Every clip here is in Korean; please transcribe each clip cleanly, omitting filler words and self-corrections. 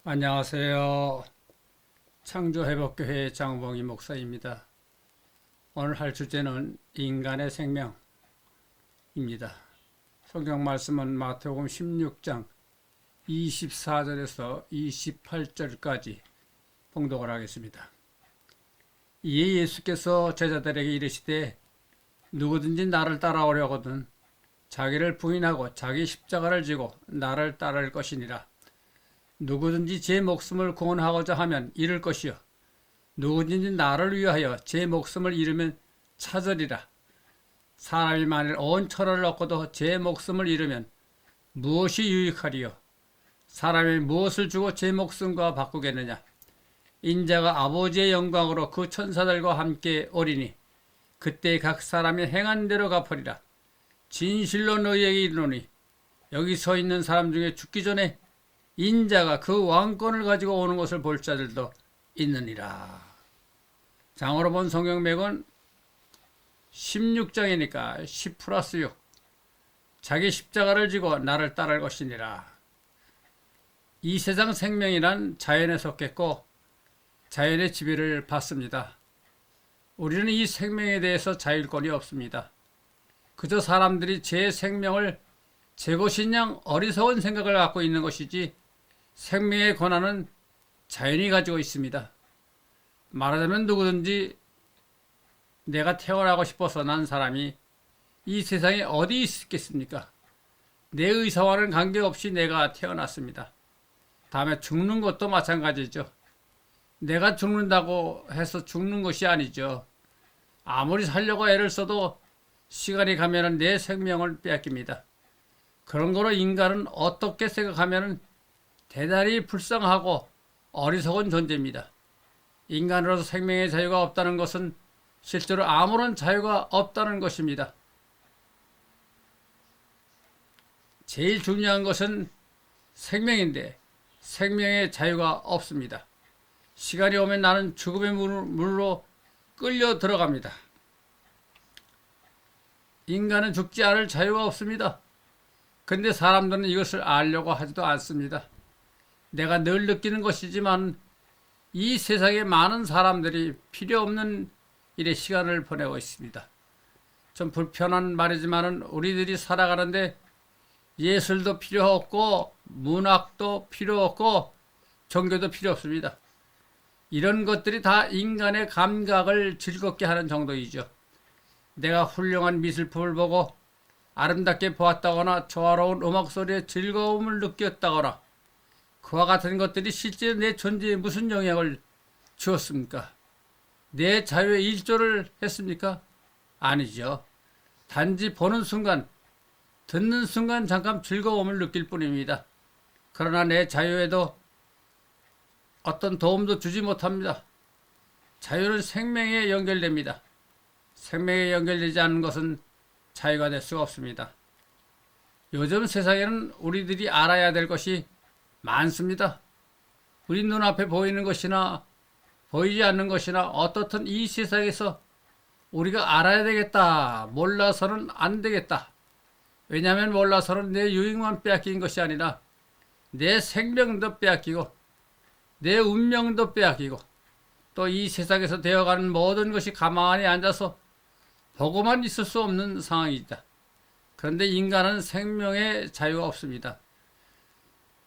안녕하세요. 창조회복교회 장봉희 목사입니다. 오늘 할 주제는 인간의 생명입니다. 성경 말씀은 마태복음 16장 24절에서 28절까지 봉독을 하겠습니다. 이에 예수께서 제자들에게 이르시되 누구든지 나를 따라오려거든 자기를 부인하고 자기 십자가를 지고 나를 따를 것이니라. 누구든지 제 목숨을 구원하고자 하면 잃을 것이요 누구든지 나를 위하여 제 목숨을 잃으면 찾으리라. 사람이 만일 온 천하를 얻고도 제 목숨을 잃으면 무엇이 유익하리요? 사람이 무엇을 주고 제 목숨과 바꾸겠느냐? 인자가 아버지의 영광으로 그 천사들과 함께 오리니 그때 각 사람이 행한 대로 갚으리라. 진실로 너희에게 이르노니 여기 서 있는 사람 중에 죽기 전에 인자가 그 왕권을 가지고 오는 것을 볼 자들도 있느니라. 장으로 본 성경맥은 16장이니까 10 플러스 6. 자기 십자가를 지고 나를 따를 것이니라. 이 세상 생명이란 자연에 속했고 자연의 지배를 받습니다. 우리는 이 생명에 대해서 자율권이 없습니다. 그저 사람들이 제 생명을 제 것인 양 어리석은 생각을 갖고 있는 것이지 생명의 권한은 자연이 가지고 있습니다. 말하자면 누구든지 내가 태어나고 싶어서 난 사람이 이 세상에 어디 있겠습니까? 내 의사와는 관계없이 내가 태어났습니다. 다음에 죽는 것도 마찬가지죠. 내가 죽는다고 해서 죽는 것이 아니죠. 아무리 살려고 애를 써도 시간이 가면 내 생명을 빼앗깁니다. 그런 거로 인간은 어떻게 생각하면 대단히 불쌍하고 어리석은 존재입니다. 인간으로서 생명의 자유가 없다는 것은 실제로 아무런 자유가 없다는 것입니다. 제일 중요한 것은 생명인데 생명의 자유가 없습니다. 시간이 오면 나는 죽음의 물로 끌려 들어갑니다. 인간은 죽지 않을 자유가 없습니다. 근데 사람들은 이것을 알려고 하지도 않습니다. 내가 늘 느끼는 것이지만 이 세상에 많은 사람들이 필요 없는 일에 시간을 보내고 있습니다. 좀 불편한 말이지만 우리들이 살아가는데 예술도 필요 없고 문학도 필요 없고 종교도 필요 없습니다. 이런 것들이 다 인간의 감각을 즐겁게 하는 정도이죠. 내가 훌륭한 미술품을 보고 아름답게 보았다거나 조화로운 음악 소리에 즐거움을 느꼈다거나 그와 같은 것들이 실제 내 존재에 무슨 영향을 주었습니까? 내 자유에 일조를 했습니까? 아니죠. 단지 보는 순간, 듣는 순간 잠깐 즐거움을 느낄 뿐입니다. 그러나 내 자유에도 어떤 도움도 주지 못합니다. 자유는 생명에 연결됩니다. 생명에 연결되지 않는 것은 자유가 될 수가 없습니다. 요즘 세상에는 우리들이 알아야 될 것이 많습니다. 우리 눈앞에 보이는 것이나 보이지 않는 것이나 어떻든 이 세상에서 우리가 알아야 되겠다. 몰라서는 안 되겠다. 왜냐하면 몰라서는 내 유익만 빼앗긴 것이 아니라 내 생명도 빼앗기고 내 운명도 빼앗기고 또 이 세상에서 되어가는 모든 것이 가만히 앉아서 보고만 있을 수 없는 상황이다. 그런데 인간은 생명의 자유가 없습니다.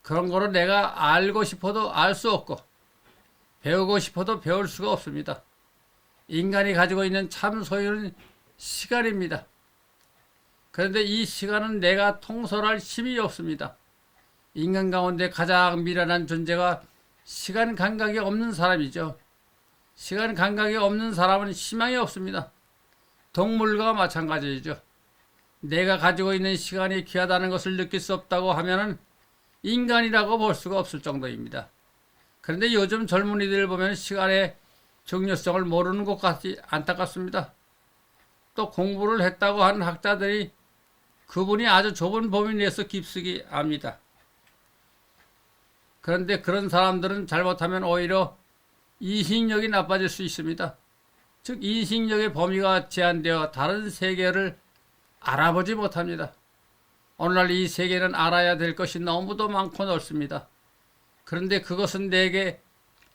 그런 거로 내가 알고 싶어도 알 수 없고 배우고 싶어도 배울 수가 없습니다. 인간이 가지고 있는 참 소유는 시간입니다. 그런데 이 시간은 내가 통솔할 힘이 없습니다. 인간 가운데 가장 미련한 존재가 시간 감각이 없는 사람이죠. 시간 감각이 없는 사람은 희망이 없습니다. 동물과 마찬가지이죠. 내가 가지고 있는 시간이 귀하다는 것을 느낄 수 없다고 하면은 인간이라고 볼 수가 없을 정도입니다. 그런데 요즘 젊은이들 보면 시간의 중요성을 모르는 것 같이 안타깝습니다. 또 공부를 했다고 하는 학자들이 그분이 아주 좁은 범위 내에서 깊숙이 압니다. 그런데 그런 사람들은 잘못하면 오히려 인식력이 나빠질 수 있습니다. 즉 인식력의 범위가 제한되어 다른 세계를 알아보지 못합니다. 오늘날 이 세계는 알아야 될 것이 너무도 많고 넓습니다. 그런데 그것은 내게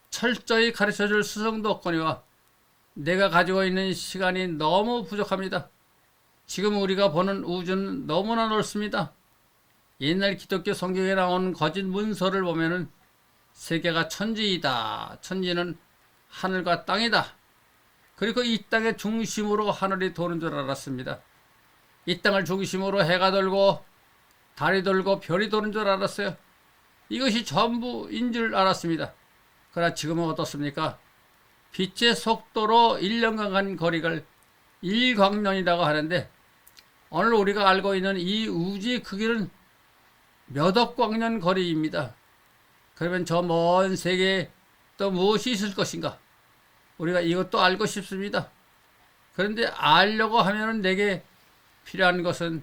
철저히 가르쳐줄 수성도 없거니와 내가 가지고 있는 시간이 너무 부족합니다. 지금 우리가 보는 우주는 너무나 넓습니다. 옛날 기독교 성경에 나온 거짓 문서를 보면은 세계가 천지이다. 천지는 하늘과 땅이다. 그리고 이 땅의 중심으로 하늘이 도는 줄 알았습니다. 이 땅을 중심으로 해가 돌고 달이 돌고 별이 도는 줄 알았어요. 이것이 전부인 줄 알았습니다. 그러나 지금은 어떻습니까? 빛의 속도로 1년간 간 거리를 1광년이라고 하는데 오늘 우리가 알고 있는 이 우주의 크기는 몇억 광년 거리입니다. 그러면 저 먼 세계에 또 무엇이 있을 것인가? 우리가 이것도 알고 싶습니다. 그런데 알려고 하면 내게 필요한 것은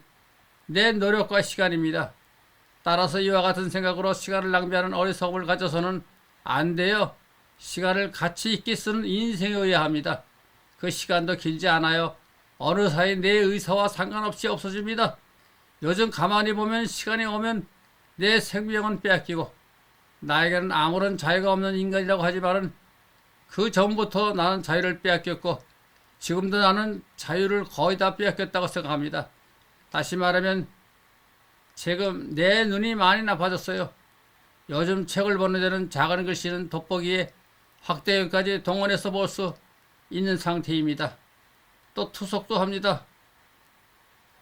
내 노력과 시간입니다. 따라서 이와 같은 생각으로 시간을 낭비하는 어리석음을 가져서는 안 돼요. 시간을 가치 있게 쓰는 인생이어야 합니다. 그 시간도 길지 않아요. 어느 사이 내 의사와 상관없이 없어집니다. 요즘 가만히 보면 시간이 오면 내 생명은 빼앗기고 나에게는 아무런 자유가 없는 인간이라고 하지만은 그 전부터 나는 자유를 빼앗겼고 지금도 나는 자유를 거의 다 빼앗겼다고 생각합니다. 다시 말하면 지금 내 눈이 많이 나빠졌어요. 요즘 책을 보는 데는 작은 글씨는 돋보기에 확대경까지 동원해서 볼 수 있는 상태입니다. 또 투석도 합니다.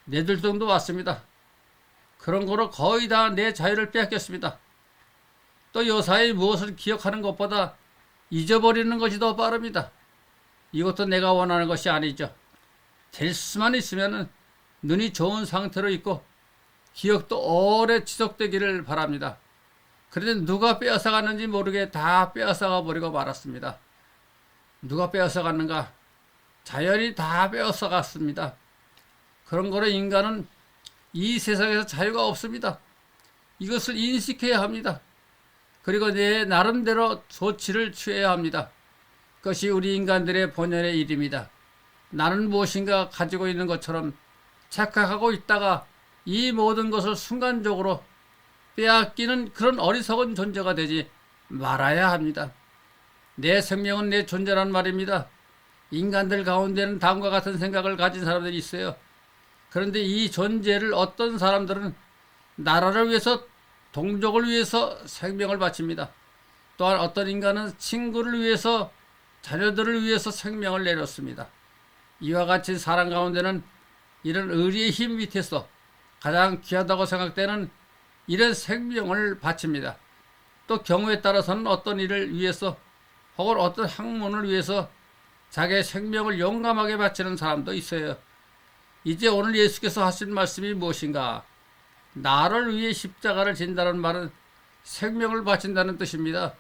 뇌들등도 왔습니다. 그런 거로 거의 다 내 자유를 빼앗겼습니다. 또 요사이 무엇을 기억하는 것보다 잊어버리는 것이 더 빠릅니다. 이것도 내가 원하는 것이 아니죠. 될 수만 있으면 눈이 좋은 상태로 있고 기억도 오래 지속되기를 바랍니다. 그런데 누가 빼앗아갔는지 모르게 다 빼앗아가 버리고 말았습니다. 누가 빼앗아갔는가? 자연이 다 빼앗아갔습니다. 그런 거로 인간은 이 세상에서 자유가 없습니다. 이것을 인식해야 합니다. 그리고 내 나름대로 조치를 취해야 합니다. 그것이 우리 인간들의 본연의 일입니다. 나는 무엇인가 가지고 있는 것처럼 착각하고 있다가 이 모든 것을 순간적으로 빼앗기는 그런 어리석은 존재가 되지 말아야 합니다. 내 생명은 내 존재란 말입니다. 인간들 가운데는 다음과 같은 생각을 가진 사람들이 있어요. 그런데 이 존재를 어떤 사람들은 나라를 위해서 동족을 위해서 생명을 바칩니다. 또한 어떤 인간은 친구를 위해서 자녀들을 위해서 생명을 내렸습니다. 이와 같이 사람 가운데는 이런 의리의 힘 밑에서 가장 귀하다고 생각되는 이런 생명을 바칩니다. 또 경우에 따라서는 어떤 일을 위해서 혹은 어떤 학문을 위해서 자기의 생명을 용감하게 바치는 사람도 있어요. 이제 오늘 예수께서 하신 말씀이 무엇인가? 나를 위해 십자가를 진다는 말은 생명을 바친다는 뜻입니다.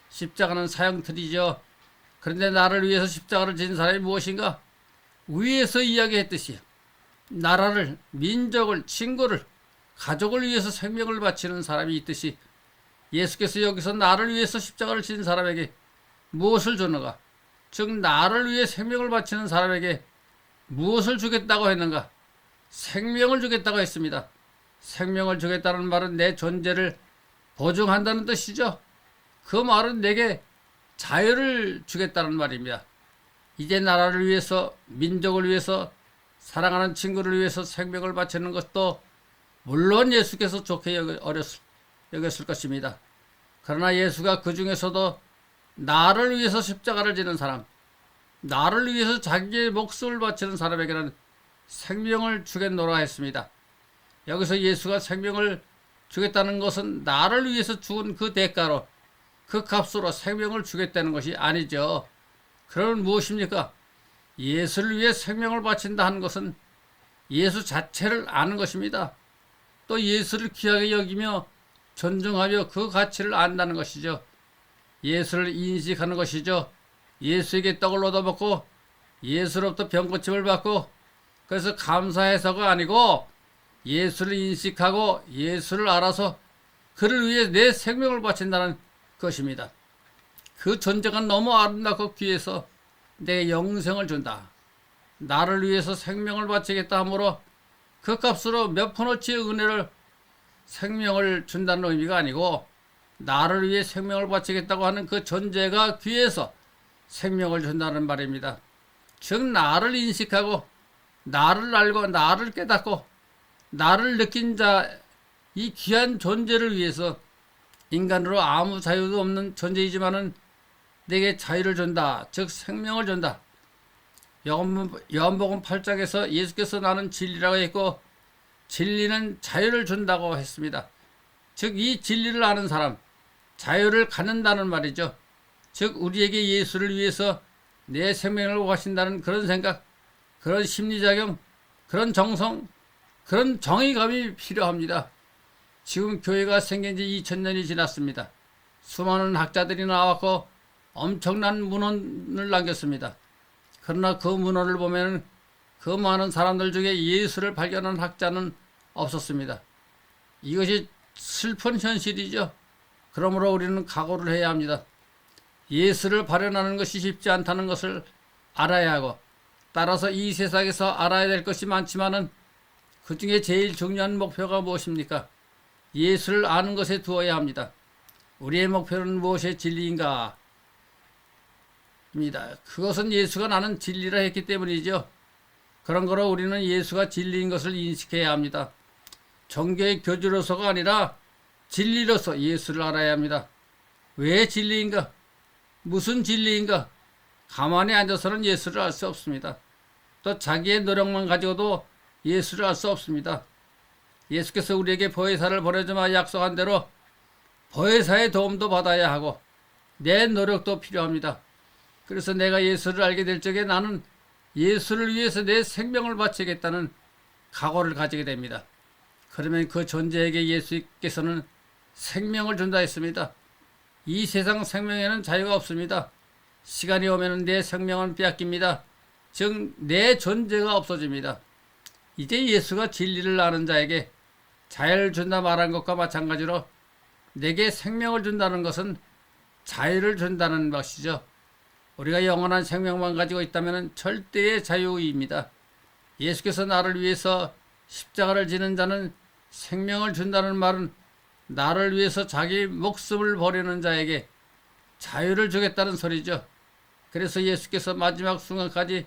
십자가는 사형틀이죠. 그런데 나를 위해서 십자가를 진 사람이 무엇인가? 위에서 이야기했듯이 나라를, 민족을, 친구를, 가족을 위해서 생명을 바치는 사람이 있듯이 예수께서 여기서 나를 위해서 십자가를 진 사람에게 무엇을 주는가? 즉 나를 위해 생명을 바치는 사람에게 무엇을 주겠다고 했는가? 생명을 주겠다고 했습니다. 생명을 주겠다는 말은 내 존재를 보증한다는 뜻이죠. 그 말은 내게 자유를 주겠다는 말입니다. 이제 나라를 위해서, 민족을 위해서, 사랑하는 친구를 위해서 생명을 바치는 것도 물론 예수께서 좋게 여겼을 것입니다. 그러나 예수가 그 중에서도 나를 위해서 십자가를 지는 사람, 나를 위해서 자기의 목숨을 바치는 사람에게는 생명을 주겠노라 했습니다. 여기서 예수가 생명을 주겠다는 것은 나를 위해서 죽은 그 대가로, 그 값으로 생명을 주겠다는 것이 아니죠. 그러면 무엇입니까? 예수를 위해 생명을 바친다 하는 것은 예수 자체를 아는 것입니다. 또 예수를 귀하게 여기며 존중하며 그 가치를 안다는 것이죠. 예수를 인식하는 것이죠. 예수에게 떡을 얻어먹고 예수로부터 병고침을 받고 그래서 감사해서가 아니고 예수를 인식하고 예수를 알아서 그를 위해 내 생명을 바친다는 것입니다. 그 존재가 너무 아름답고 귀해서 내 영생을 준다. 나를 위해서 생명을 바치겠다 하므로 그 값으로 몇 푼어치의 은혜를 생명을 준다는 의미가 아니고 나를 위해 생명을 바치겠다고 하는 그 존재가 귀해서 생명을 준다는 말입니다. 즉 나를 인식하고 나를 알고 나를 깨닫고 나를 느낀 자, 이 귀한 존재를 위해서 인간으로 아무 자유도 없는 존재이지만은 내게 자유를 준다. 즉 생명을 준다. 요한복음 8장에서 예수께서 나는 진리라고 했고 진리는 자유를 준다고 했습니다. 즉 이 진리를 아는 사람, 자유를 갖는다는 말이죠. 즉 우리에게 예수를 위해서 내 생명을 구하신다는 그런 생각, 그런 심리작용, 그런 정성, 그런 정의감이 필요합니다. 지금 교회가 생긴 지 2000년이 지났습니다. 수많은 학자들이 나왔고 엄청난 문헌을 남겼습니다. 그러나 그 문헌을 보면 그 많은 사람들 중에 예수를 발견한 학자는 없었습니다. 이것이 슬픈 현실이죠. 그러므로 우리는 각오를 해야 합니다. 예수를 발견하는 것이 쉽지 않다는 것을 알아야 하고 따라서 이 세상에서 알아야 될 것이 많지만은 그 중에 제일 중요한 목표가 무엇입니까? 예수를 아는 것에 두어야 합니다. 우리의 목표는 무엇의 진리인가? 입니다. 그것은 예수가 나는 진리라 했기 때문이죠. 그런 거로 우리는 예수가 진리인 것을 인식해야 합니다. 종교의 교주로서가 아니라 진리로서 예수를 알아야 합니다. 왜 진리인가? 무슨 진리인가? 가만히 앉아서는 예수를 알 수 없습니다. 또 자기의 노력만 가지고도 예수를 알 수 없습니다. 예수께서 우리에게 보혜사를 보내주마 약속한 대로 보혜사의 도움도 받아야 하고 내 노력도 필요합니다. 그래서 내가 예수를 알게 될 적에 나는 예수를 위해서 내 생명을 바치겠다는 각오를 가지게 됩니다. 그러면 그 존재에게 예수께서는 생명을 준다 했습니다. 이 세상 생명에는 자유가 없습니다. 시간이 오면 내 생명은 빼앗깁니다. 즉 내 존재가 없어집니다. 이제 예수가 진리를 아는 자에게 자유를 준다 말한 것과 마찬가지로 내게 생명을 준다는 것은 자유를 준다는 것이죠. 우리가 영원한 생명만 가지고 있다면 절대의 자유입니다. 예수께서 나를 위해서 십자가를 지는 자는 생명을 준다는 말은 나를 위해서 자기 목숨을 버리는 자에게 자유를 주겠다는 소리죠. 그래서 예수께서 마지막 순간까지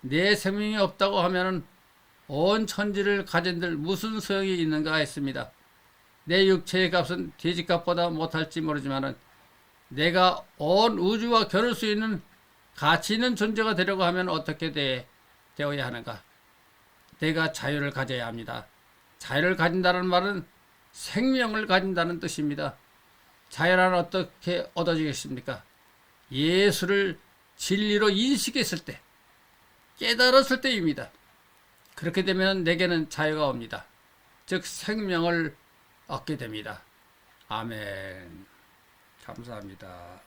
내 생명이 없다고 하면은 온 천지를 가진들 무슨 소용이 있는가 했습니다. 내 육체의 값은 돼지값보다 못할지 모르지만은 내가 온 우주와 겨룰 수 있는 가치 있는 존재가 되려고 하면 어떻게 되어야 하는가? 내가 자유를 가져야 합니다. 자유를 가진다는 말은 생명을 가진다는 뜻입니다. 자유란 어떻게 얻어지겠습니까? 예수를 진리로 인식했을 때, 깨달았을 때입니다. 그렇게 되면 내게는 자유가 옵니다. 즉 생명을 얻게 됩니다. 아멘. 감사합니다.